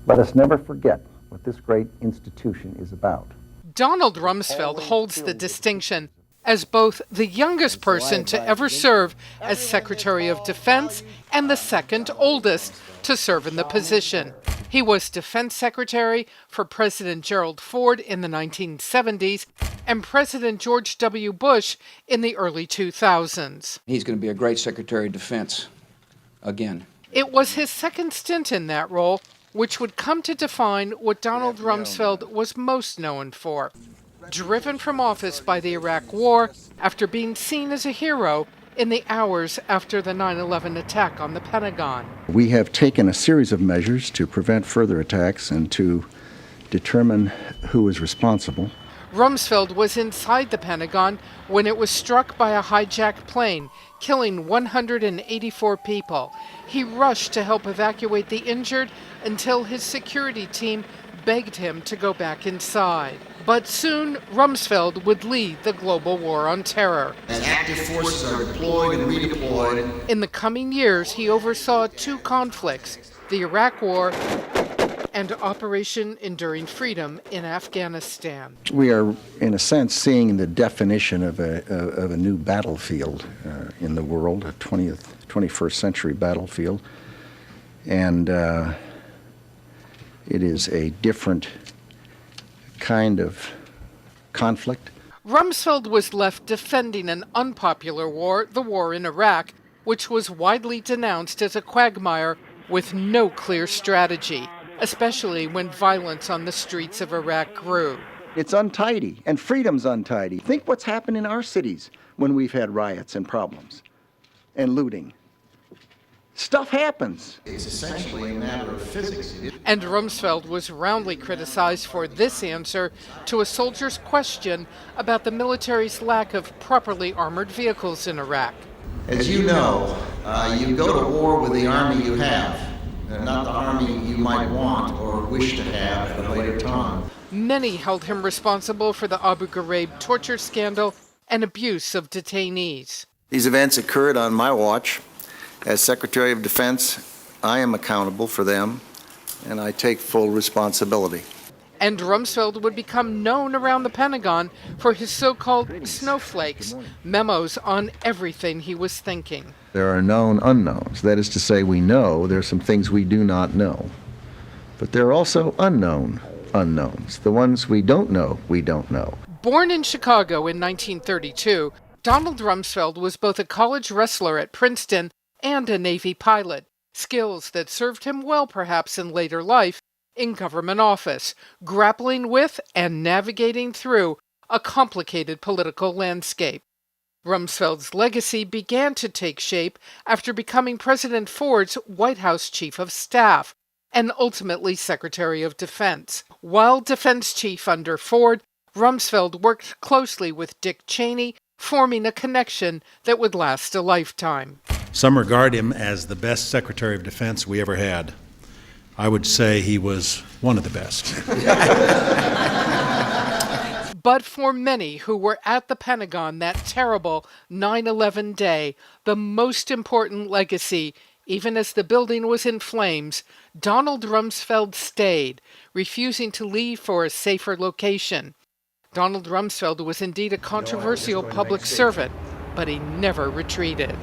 Let us never forget what this great institution is about. Donald Rumsfeld holds the distinction as both the youngest person to ever serve as Secretary of Defense and the second oldest to serve in the position. He was Defense Secretary for President Gerald Ford in the 1970s and President George W. Bush in the early 2000s. He's going to be a great Secretary of Defense again. It was his second stint in that role which would come to define what Donald Rumsfeld was most known for. Driven from office by the Iraq War after being seen as a hero in the hours after the 9/11 attack on the Pentagon. We have taken a series of measures to prevent further attacks and to determine who is responsible. Rumsfeld was inside the Pentagon when it was struck by a hijacked plane, killing 184 people. He rushed to help evacuate the injured until his security team begged him to go back inside. But soon, Rumsfeld would lead the global war on terror. As active forces are deployed and redeployed. In the coming years, he oversaw two conflicts, the Iraq War and Operation Enduring Freedom in Afghanistan. We are, in a sense, seeing the definition of a new battlefield in the world, a 21st century battlefield. And it is a different kind of conflict. Rumsfeld was left defending an unpopular war, the war in Iraq, which was widely denounced as a quagmire with no clear strategy, especially when violence on the streets of Iraq grew. It's untidy, and freedom's untidy. Think what's happened in our cities when we've had riots and problems and looting. Stuff happens. It's essentially a matter of physics. And Rumsfeld was roundly criticized for this answer to a soldier's question about the military's lack of properly armored vehicles in Iraq. As you know, you go to war with the army you have, not the army you might want or wish to have at a later time. Many held him responsible for the Abu Ghraib torture scandal and abuse of detainees. These events occurred on my watch. As Secretary of Defense, I am accountable for them, and I take full responsibility. And Rumsfeld would become known around the Pentagon for his so-called snowflakes, memos on everything he was thinking. There are known unknowns. That is to say, we know there are some things we do not know. But there are also unknown unknowns. The ones we don't know, we don't know. Born in Chicago in 1932, Donald Rumsfeld was both a college wrestler at Princeton and a Navy pilot, skills that served him well perhaps in later life in government office, grappling with and navigating through a complicated political landscape. Rumsfeld's legacy began to take shape after becoming President Ford's White House Chief of Staff and ultimately Secretary of Defense. While Defense Chief under Ford, Rumsfeld worked closely with Dick Cheney, forming a connection that would last a lifetime. Some regard him as the best Secretary of Defense we ever had. I would say he was one of the best. But for many who were at the Pentagon that terrible 9/11 day, the most important legacy, even as the building was in flames, Donald Rumsfeld stayed, refusing to leave for a safer location. Donald Rumsfeld was indeed a controversial public servant, but he never retreated.